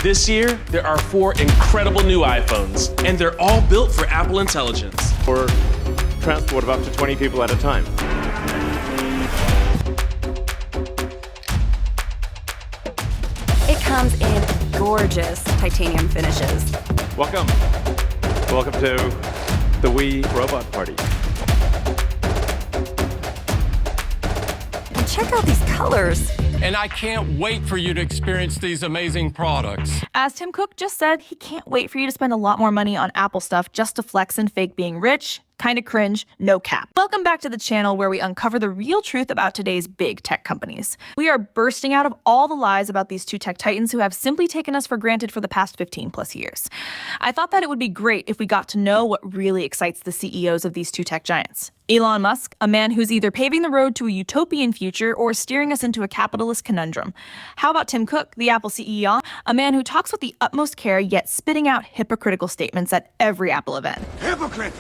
This year, there are 4 incredible new iPhones, and they're all built for Apple Intelligence. For transport of up to 20 people at a time. It comes in gorgeous titanium finishes. Welcome. Welcome to the Wii Robot Party. And check out these colors. And I can't wait for you to experience these amazing products. As Tim Cook just said, he can't wait for you to spend a lot more money on Apple stuff just to flex and fake being rich. Kinda cringe, no cap. Welcome back to the channel where we uncover the real truth about today's big tech companies. We are bursting out of all the lies about these 2 tech titans who have simply taken us for granted for the past 15 plus years. I thought that it would be great if we got to know what really excites the CEOs of these 2 tech giants. Elon Musk, a man who's either paving the road to a utopian future or steering us into a capitalist conundrum. How about Tim Cook, the Apple CEO, a man who talks with the utmost care yet spitting out hypocritical statements at every Apple event. Hypocrite!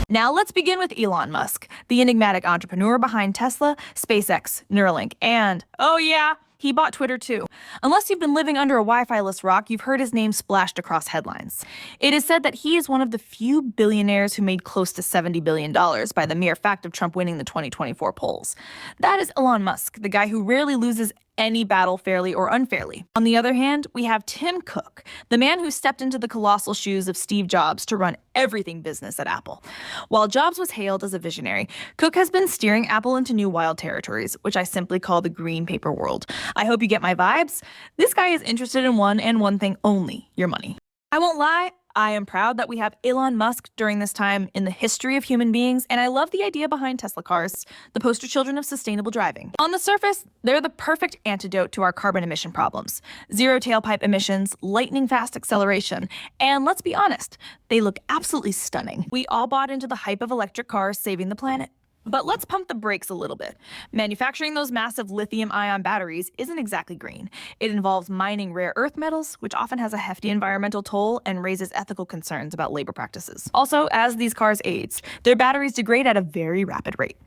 Now let's begin with Elon Musk, the enigmatic entrepreneur behind Tesla, SpaceX, Neuralink, and, oh yeah, he bought Twitter too. Unless you've been living under a Wi-Fi-less rock, you've heard his name splashed across headlines. It is said that he is one of the few billionaires who made close to $70 billion by the mere fact of Trump winning the 2024 polls. That is Elon Musk, the guy who rarely loses any battle fairly or unfairly. On the other hand, we have Tim Cook, the man who stepped into the colossal shoes of Steve Jobs to run everything business at Apple. While Jobs was hailed as a visionary, Cook has been steering Apple into new wild territories, which I simply call the green paper world. I hope you get my vibes. This guy is interested in one and one thing only, your money. I won't lie, I am proud that we have Elon Musk during this time in the history of human beings, and I love the idea behind Tesla cars, the poster children of sustainable driving. On the surface, they're the perfect antidote to our carbon emission problems. Zero tailpipe emissions, lightning-fast acceleration, and let's be honest, they look absolutely stunning. We all bought into the hype of electric cars saving the planet. But let's pump the brakes a little bit. Manufacturing those massive lithium-ion batteries isn't exactly green. It involves mining rare earth metals, which often has a hefty environmental toll and raises ethical concerns about labor practices. Also, as these cars age, their batteries degrade at a very rapid rate.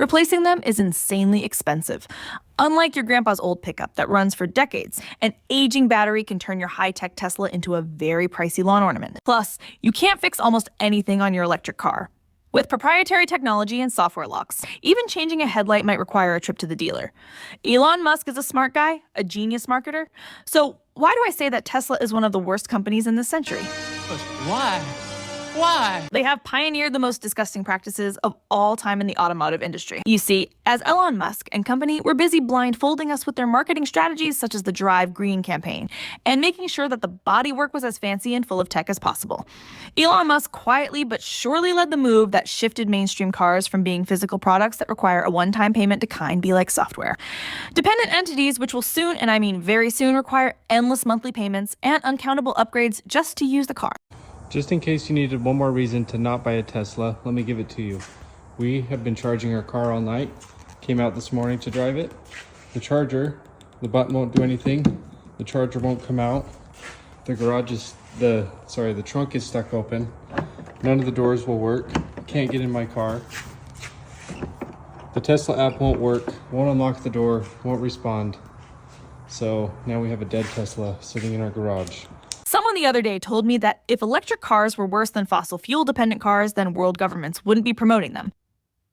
Replacing them is insanely expensive. Unlike your grandpa's old pickup that runs for decades, an aging battery can turn your high-tech Tesla into a very pricey lawn ornament. Plus, you can't fix almost anything on your electric car. With proprietary technology and software locks, even changing a headlight might require a trip to the dealer. Elon Musk is a smart guy, a genius marketer. So why do I say that Tesla is one of the worst companies in this century? Why? Why? They have pioneered the most disgusting practices of all time in the automotive industry. You see, as Elon Musk and company were busy blindfolding us with their marketing strategies such as the Drive Green campaign, and making sure that the bodywork was as fancy and full of tech as possible. Elon Musk quietly but surely led the move that shifted mainstream cars from being physical products that require a one-time payment to kind be like software. Dependent entities which will soon, and I mean very soon, require endless monthly payments and uncountable upgrades just to use the car. Just in case you needed one more reason to not buy a Tesla, let me give it to you. We have been charging our car all night. Came out this morning to drive it. The charger, the button won't do anything. The charger won't come out. The trunk is stuck open. None of the doors will work. Can't get in my car. The Tesla app won't work, won't unlock the door, won't respond. So now we have a dead Tesla sitting in our garage. Someone the other day told me that if electric cars were worse than fossil fuel dependent cars, then world governments wouldn't be promoting them.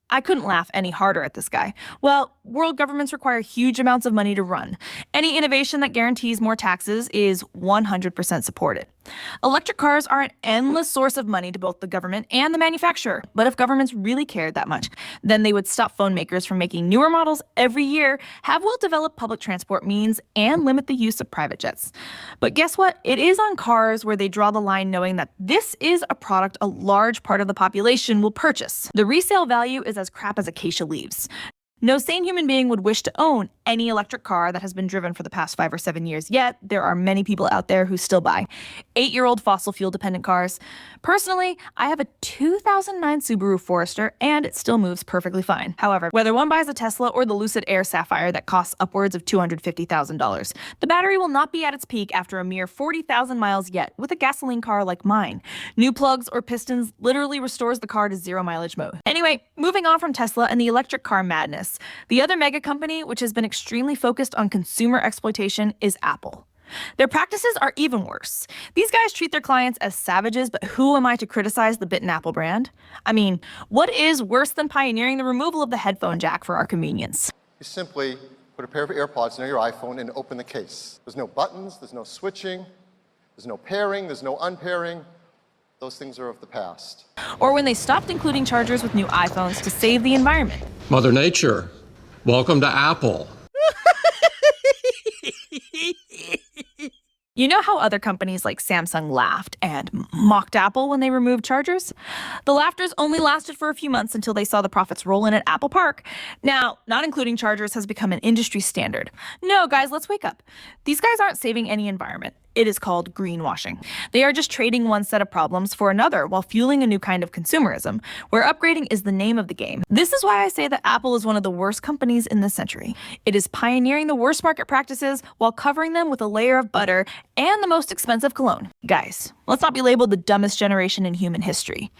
I couldn't laugh any harder at this guy. Well, world governments require huge amounts of money to run. Any innovation that guarantees more taxes is 100% supported. Electric cars are an endless source of money to both the government and the manufacturer. But if governments really cared that much, then they would stop phone makers from making newer models every year, have well-developed public transport means, and limit the use of private jets. But guess what? It is on cars where they draw the line, knowing that this is a product a large part of the population will purchase. The resale value is as crap as acacia leaves. No sane human being would wish to own any electric car that has been driven for the past 5 or 7 years, yet there are many people out there who still buy 8-year-old fossil fuel dependent cars. Personally, I have a 2009 Subaru Forester and it still moves perfectly fine. However, whether one buys a Tesla or the Lucid Air Sapphire that costs upwards of $250,000, the battery will not be at its peak after a mere 40,000 miles yet with a gasoline car like mine. New plugs or pistons literally restores the car to zero mileage mode. Anyway, moving on from Tesla and the electric car madness. The other mega company, which has been extremely focused on consumer exploitation, is Apple. Their practices are even worse. These guys treat their clients as savages, but who am I to criticize the bitten Apple brand? I mean, what is worse than pioneering the removal of the headphone jack for our convenience? You simply put a pair of AirPods near your iPhone and open the case. There's no buttons, there's no switching, there's no pairing, there's no unpairing. Those things are of the past. Or when they stopped including chargers with new iPhones to save the environment. Mother Nature, welcome to Apple. You know how other companies like Samsung laughed and mocked Apple when they removed chargers? The laughters only lasted for a few months until they saw the profits roll in at Apple Park. Now, not including chargers has become an industry standard. No, guys, let's wake up. These guys aren't saving any environment. It is called greenwashing. They are just trading one set of problems for another while fueling a new kind of consumerism, where upgrading is the name of the game. This is why I say that Apple is one of the worst companies in this century. It is pioneering the worst market practices while covering them with a layer of butter and the most expensive cologne. Guys, let's not be labeled the dumbest generation in human history.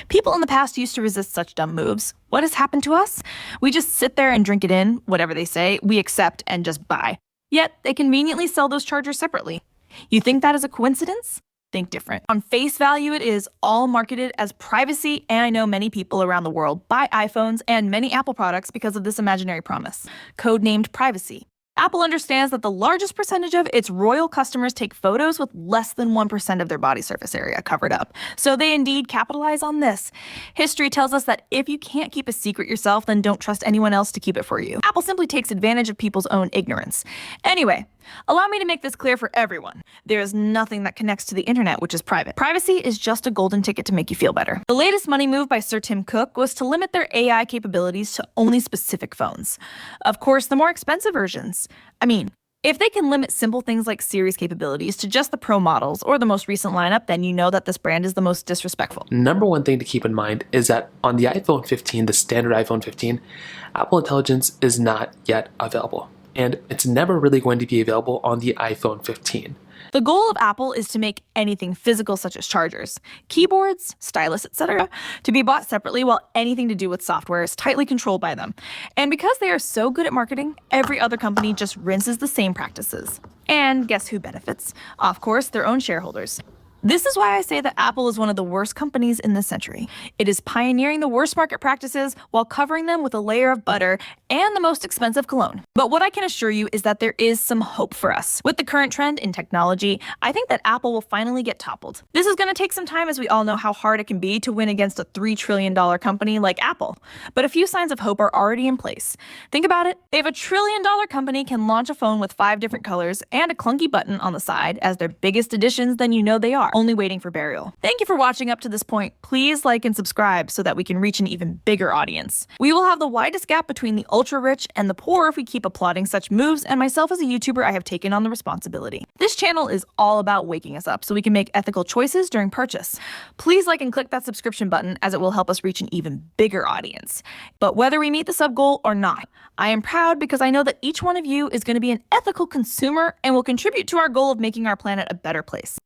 People in the past used to resist such dumb moves. What has happened to us? We just sit there and drink it in, whatever they say, we accept and just buy. Yet, they conveniently sell those chargers separately. You think that is a coincidence? Think different. On face value, it is all marketed as privacy, and I know many people around the world buy iPhones and many Apple products because of this imaginary promise, codenamed privacy. Apple understands that the largest percentage of its royal customers take photos with less than 1% of their body surface area covered up. So they indeed capitalize on this. History tells us that if you can't keep a secret yourself, then don't trust anyone else to keep it for you. Apple simply takes advantage of people's own ignorance. Anyway, allow me to make this clear for everyone. There is nothing that connects to the internet which is private. Privacy is just a golden ticket to make you feel better. The latest money move by Sir Tim Cook was to limit their AI capabilities to only specific phones. Of course, the more expensive versions. I mean, if they can limit simple things like Siri's capabilities to just the Pro models or the most recent lineup, then you know that this brand is the most disrespectful. Number one thing to keep in mind is that on the iPhone 15, the standard iPhone 15, Apple Intelligence is not yet available. And it's never really going to be available on the iPhone 15. The goal of Apple is to make anything physical such as chargers, keyboards, stylus, etc. to be bought separately, while anything to do with software is tightly controlled by them. And because they are so good at marketing, every other company just rinses the same practices. And guess who benefits? Of course, their own shareholders. This is why I say that Apple is one of the worst companies in this century. It is pioneering the worst market practices while covering them with a layer of butter and the most expensive cologne. But what I can assure you is that there is some hope for us. With the current trend in technology, I think that Apple will finally get toppled. This is going to take some time, as we all know how hard it can be to win against a $3 trillion company like Apple. But a few signs of hope are already in place. Think about it. If a $1 trillion company can launch a phone with 5 different colors and a clunky button on the side as their biggest additions, then you know they are only waiting for burial. Thank you for watching up to this point. Please like and subscribe so that we can reach an even bigger audience. We will have the widest gap between the ultra-rich and the poor if we keep applauding such moves, and myself as a YouTuber, I have taken on the responsibility. This channel is all about waking us up so we can make ethical choices during purchase. Please like and click that subscription button, as it will help us reach an even bigger audience. But whether we meet the sub goal or not, I am proud because I know that each one of you is going to be an ethical consumer and will contribute to our goal of making our planet a better place.